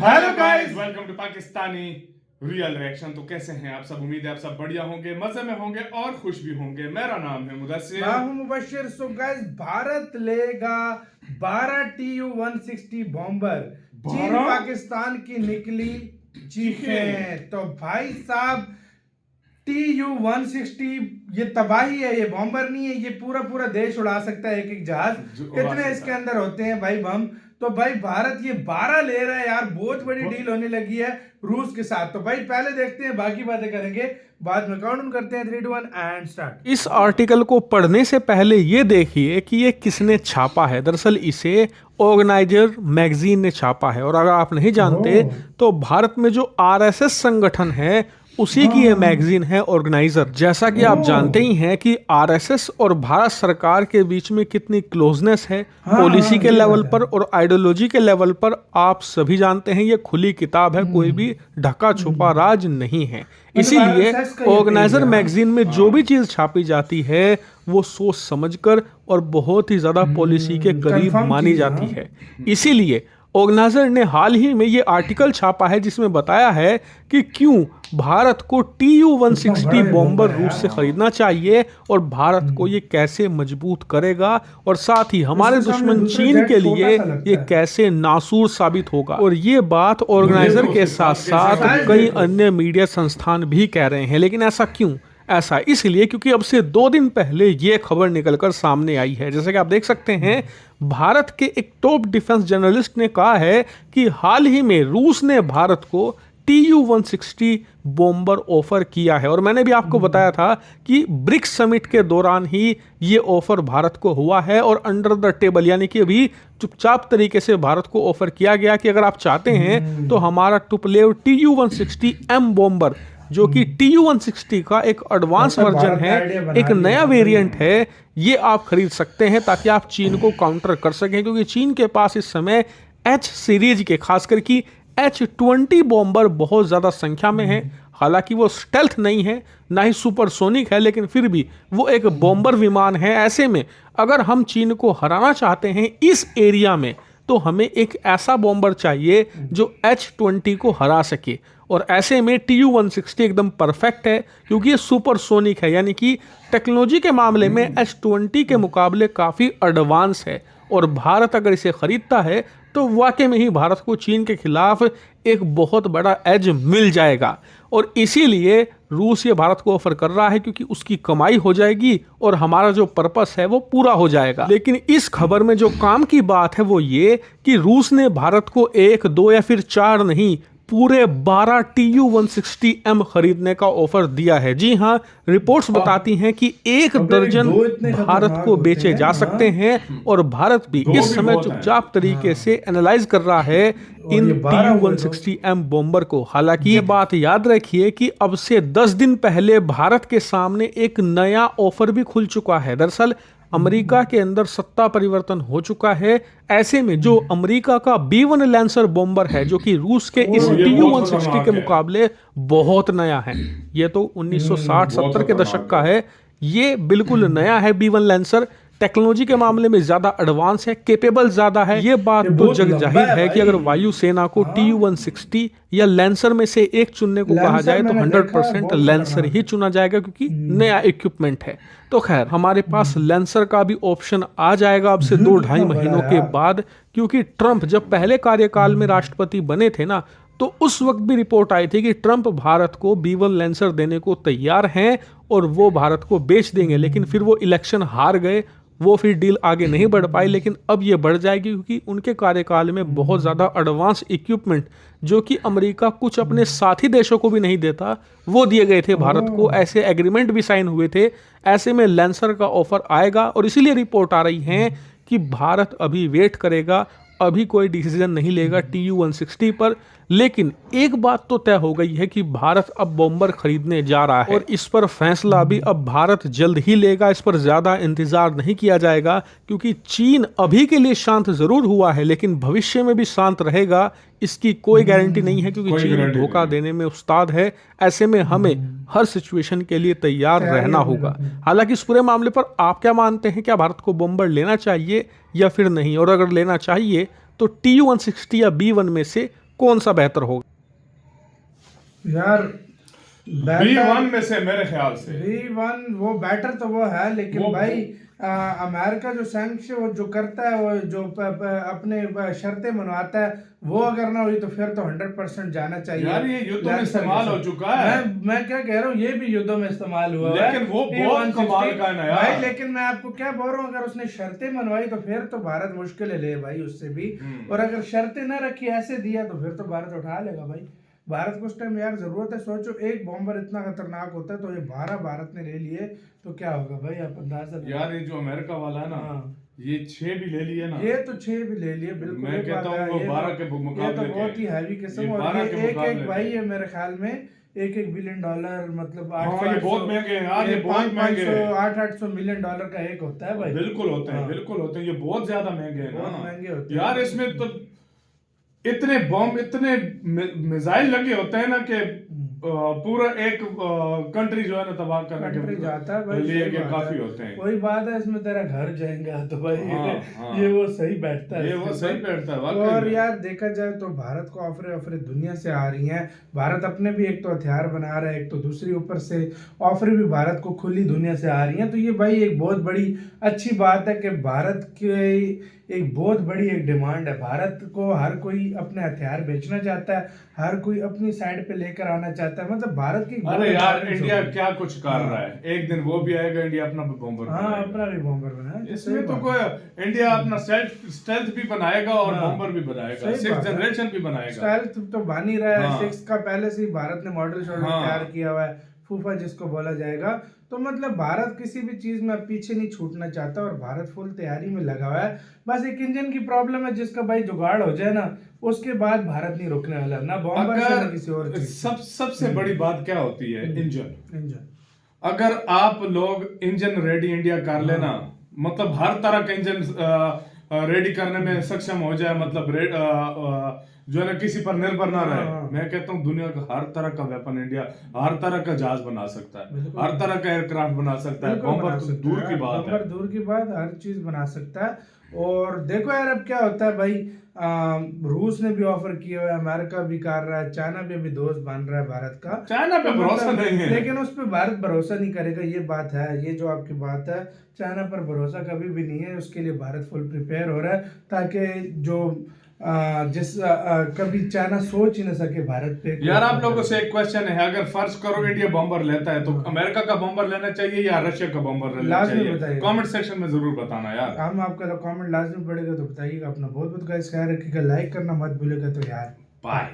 Hello guys, welcome to Pakistani real reaction. तो कैसे हैं आप सब? उम्मीद है आप सब बढ़िया होंगे, मजे में होंगे और खुश भी होंगे। मेरा नाम है मुदस्सिर, मैं हूं मुबशिर। सो गाइस, भारत लेगा 12 TU-160 बॉम्बर। चीन पाकिस्तान की निकली चीखें। तो भाई साहब, TU-160 ये तबाही है, ये बॉम्बर नहीं है, ये पूरा पूरा देश उड़ा सकता है। एक एक जहाज कितने इसके अंदर होते हैं भाई बम। तो भाई भारत ये 12 ले रहा है यार, बहुत बड़ी डील होने लगी है रूस के साथ। तो भाई पहले देखते हैं, बाकी बातें करेंगे बाद में। काउंट करते हैं 3 2 1 एंड स्टार्ट। इस आर्टिकल को पढ़ने से पहले ये देखिए कि ये किसने छापा है। दरअसल इसे ऑर्गेनाइजर मैगजीन ने छापा है। और अगर आप नहीं जानते तो भारत में जो आरएसएस संगठन है उसी की ये मैगजीन है ऑर्गेनाइजर। जैसा कि आप जानते ही हैं कि आरएसएस और भारत सरकार के बीच में कितनी क्लोजनेस है पॉलिसी के लेवल पर और आइडियोलॉजी के लेवल पर। आप सभी जानते हैं ये खुली किताब है, कोई भी ढका छुपा राज नहीं है। इसीलिए ऑर्गेनाइजर मैगजीन में जो भी चीज छापी जाती है वो सोच समझकर और बहुत ही ज्यादा पॉलिसी के करीब मानी जाती है। इसीलिए ऑर्गेनाइजर ने हाल ही में ये आर्टिकल छापा है जिसमें बताया है कि क्यों भारत को TU-160 बॉम्बर रूस से खरीदना चाहिए और भारत को ये कैसे मजबूत करेगा और साथ ही हमारे दुश्मन चीन के लिए ये कैसे नासूर साबित होगा। और ये बात ऑर्गेनाइजर के साथ साथ कई अन्य मीडिया संस्थान भी कह रहे हैं। लेकिन ऐसा क्यों? ऐसा इसलिए क्योंकि अब से 2 दिन पहले ये खबर निकलकर सामने आई है। जैसे कि आप देख सकते हैं, भारत के एक टॉप डिफेंस जर्नलिस्ट ने कहा है कि हाल ही में रूस ने भारत को TU-160 बॉम्बर ऑफर किया है। और मैंने भी आपको बताया था कि ब्रिक्स समिट के दौरान ही ये ऑफर भारत को हुआ है और अंडर द टेबल, यानी कि अभी चुपचाप तरीके से भारत को ऑफर किया गया कि अगर आप चाहते हैं तो हमारा टुपलेव TU-160M बॉम्बर, जो कि TU-160 का एक एडवांस वर्जन है, एक नया वेरिएंट है, ये आप खरीद सकते हैं ताकि आप चीन को काउंटर कर सकें। क्योंकि चीन के पास इस समय H सीरीज के, खासकर की H-20 बॉम्बर बहुत ज़्यादा संख्या में है। हालांकि वो स्टेल्थ नहीं है, ना ही सुपरसोनिक है, लेकिन फिर भी वो एक बॉम्बर विमान है। ऐसे में अगर हम चीन को हराना चाहते हैं इस एरिया में तो हमें एक ऐसा बॉम्बर चाहिए जो H-20 को हरा सके। और ऐसे में TU-160 एकदम परफेक्ट है क्योंकि ये सुपरसोनिक है, यानी कि टेक्नोलॉजी के मामले में H-20 के मुकाबले काफ़ी एडवांस है। और भारत अगर इसे खरीदता है तो वाकई में ही भारत को चीन के खिलाफ एक बहुत बड़ा एज मिल जाएगा। और इसीलिए रूस ये भारत को ऑफर कर रहा है क्योंकि उसकी कमाई हो जाएगी और हमारा जो पर्पस है वो पूरा हो जाएगा। लेकिन इस खबर में जो काम की बात है वो ये कि रूस ने भारत को 1, 2 या फिर 4 नहीं, पूरे 12 TU-160M खरीदने का ऑफर दिया है। जी हाँ, रिपोर्ट्स बताती हैं कि 1 दर्जन भारत को बेचे जा सकते हैं और भारत भी इस समय चुपचाप तरीके से एनालाइज कर रहा है इन TU-160M बॉम्बर को। हालांकि ये बात याद रखिए कि अब से 10 दिन पहले भारत के सामने एक नया ऑफर भी खुल चुका है। दरअसल अमेरिका के अंदर सत्ता परिवर्तन हो चुका है। ऐसे में जो अमेरिका का B-1 लैंसर बॉम्बर है, जो कि रूस के इस TU-160 के मुकाबले बहुत नया है, ये तो 1960-70 के दशक का है, ये बिल्कुल नया है। B-1 लैंसर टेक्नोलॉजी के मामले में ज्यादा एडवांस है, केपेबल ज्यादा है। ये बात तो जग जाहिर है कि अगर वायुसेना को TU-160 या लैंसर में से एक चुनने को कहा जाए तो 100% लैंसर ही चुना जाएगा क्योंकि नया इक्विपमेंट है। तो खैर, हमारे पास लैंसर का भी ऑप्शन आ जाएगा अब से 2-2.5 महीनों के बाद। क्योंकि ट्रंप जब पहले कार्यकाल में राष्ट्रपति बने थे ना, तो उस वक्त भी रिपोर्ट आई थी कि ट्रंप भारत को B-1 लैंसर देने को तैयार हैं और वो भारत को बेच देंगे। लेकिन फिर वो इलेक्शन हार गए, वो फिर डील आगे नहीं बढ़ पाई। लेकिन अब ये बढ़ जाएगी क्योंकि उनके कार्यकाल में बहुत ज़्यादा एडवांस इक्विपमेंट, जो कि अमेरिका कुछ अपने साथी देशों को भी नहीं देता, वो दिए गए थे भारत को। ऐसे एग्रीमेंट भी साइन हुए थे। ऐसे में लैंसर का ऑफर आएगा और इसीलिए रिपोर्ट आ रही है कि भारत अभी वेट करेगा, अभी कोई डिसीजन नहीं लेगा TU-160 पर। लेकिन एक बात तो तय हो गई है कि भारत अब बॉम्बर खरीदने जा रहा है और इस पर फैसला भी अब भारत जल्द ही लेगा। इस पर ज्यादा इंतजार नहीं किया जाएगा क्योंकि चीन अभी के लिए शांत जरूर हुआ है लेकिन भविष्य में भी शांत रहेगा इसकी कोई गारंटी नहीं है, क्योंकि चीन धोखा देने में उस्ताद है। ऐसे में हमें हर सिचुएशन के लिए तैयार रहना होगा। हालांकि इस पूरे मामले पर आप क्या मानते हैं, क्या भारत को बॉम्बर लेना चाहिए या फिर नहीं? और अगर लेना चाहिए तो TU-160 या B-1 में से कौन सा बेहतर होगा? यार B1 में से मेरे ख्याल से B1 वो बेटर तो वो है, लेकिन भाई अमेरिका जो सैंक्शन वो जो करता है, वो जो अपने शर्तें मनवाता है, वो अगर ना हुई तो फिर तो 100% जाना चाहिए यार। ये युद्धों में इस्तेमाल हो चुका है। मैं क्या कह रहा हूँ, ये भी युद्धों में इस्तेमाल हुआ है, लेकिन वो बहुत कमाल का है ना यार भाई। लेकिन मैं आपको क्या बोल रहा हूँ, अगर उसने शर्तें मनवाई तो फिर तो भारत मुश्किल ले भाई उससे भी, और अगर शर्तें ना रखी ऐसे दिया तो फिर तो भारत उठा लेगा भाई। भारत को उस टाइम यार जरूरत है, सोचो एक बॉम्बर इतना खतरनाक होता है, तो ये 12 भारत ने ले लिए तो क्या होगा भाई, आप अंदाजा यार। ये जो अमेरिका वाला है ना, ये 6 भी ले लिए ना, ये तो 6 भी ले लिए बिल्कुल। मैं कहता हूँ वो 12 के मुकाबले ये तो बहुत ही हैवी किस्म, और ये एक भाई है मेरे ख्याल में $1 बिलियन, मतलब ये बहुत महंगे हैं यार, ये बहुत महंगे हैं। $800 मिलियन का एक होता है भाई। बिल्कुल होते हैं, बिल्कुल होते हैं, ये बहुत ज्यादा महंगे हैं, बहुत महंगे होते हैं यार। इसमें तो इतने बॉम्ब, इतने मिसाइल लगे होते हैं ना कि पूरा एक कंट्री जो है ना तबाह करने के जाता है भाई, लिए के काफी होते हैं। कोई बात है इसमें, तेरा घर जाएगा तो भाई हाँ। ये वो सही बैठता है, ये वो सही बैठता है। और यार देखा जाए तो भारत को ऑफरे दुनिया से आ रही हैं। भारत अपने भी एक तो हथियार बना रहा है, एक तो दूसरी ऊपर से ऑफर भी भारत को खुली दुनिया से आ रही हैं। तो ये भाई एक बहुत बड़ी अच्छी बात है कि भारत की एक बहुत बड़ी एक डिमांड है। भारत को हर कोई अपने हथियार बेचना चाहता है, हर कोई अपनी साइड पे लेकर आना चाहता है, मतलब भारत की। अरे यार इंडिया क्या कुछ कर रहा है, एक दिन वो भी आएगा, इंडिया अपना भी बॉम्बर अपना भी बॉम्बर बनाए। इसमें तो कोई, इंडिया अपना स्टेल्थ भी बनाएगा और बॉम्बर भी बनाएगा, 6th जनरेशन भी बनाएगा। स्टेल्थ तो बन ही रहा है, 6 का पहले से ही भारत ने मॉडल तैयार किया हुआ है, फूफा जिसको बोला जाएगा। तो मतलब भारत किसी भी चीज में पीछे नहीं छूटना चाहता, और भारत फुल तैयारी में लगा हुआ है। बस एक इंजन की प्रॉब्लम है, जिसका भाई जुगाड़ हो जाए ना, उसके बाद भारत नहीं रुकने वाला, ना बॉम्बर से ना किसी और चीज। सबसे बड़ी बात क्या होती है, इंजन। अगर आप लोग इंजन रेडी इंडिया कर लेना, मतलब हर तरह का इंजन रेडी करने में सक्षम हो जाए, मतलब जो है ना किसी पर निर्भर ना रहे। मैं कहता हूँ दुनिया का हर तरह का वेपन इंडिया, हर तरह का जहाज बना सकता है, हर तरह का एयरक्राफ्ट बना सकता है, बॉम्बर तो दूर की बात है, दूर की बात, हर चीज बना सकता है। और देखो यार अब क्या होता है भाई, रूस ने भी ऑफर किया हुआ है, अमेरिका भी कर रहा है, चाइना भी अभी दोस्त बन रहा है भारत का। चाइना पे भरोसा नहीं है, लेकिन उस पर भारत भरोसा नहीं करेगा, ये बात है। ये जो आपकी बात है, चाइना पर भरोसा कभी भी नहीं है, उसके लिए भारत फुल प्रिपेयर हो रहा है, ताकि जो कभी चाइना सोच ही ना सके भारत पे। यार आप लोगों से एक क्वेश्चन है, अगर फर्ज करो इंडिया बॉम्बर लेता है तो अमेरिका का बॉम्बर लेना चाहिए या रशिया का बॉम्बर लेना चाहिए? कमेंट सेक्शन में जरूर बताना यार, हम आपका कमेंट लाजमी पड़ेगा, तो बताइएगा। अपना बहुत बहुत गाइस ख्याल रखिएगा, लाइक करना मत भूलिएगा। तो यार बाय।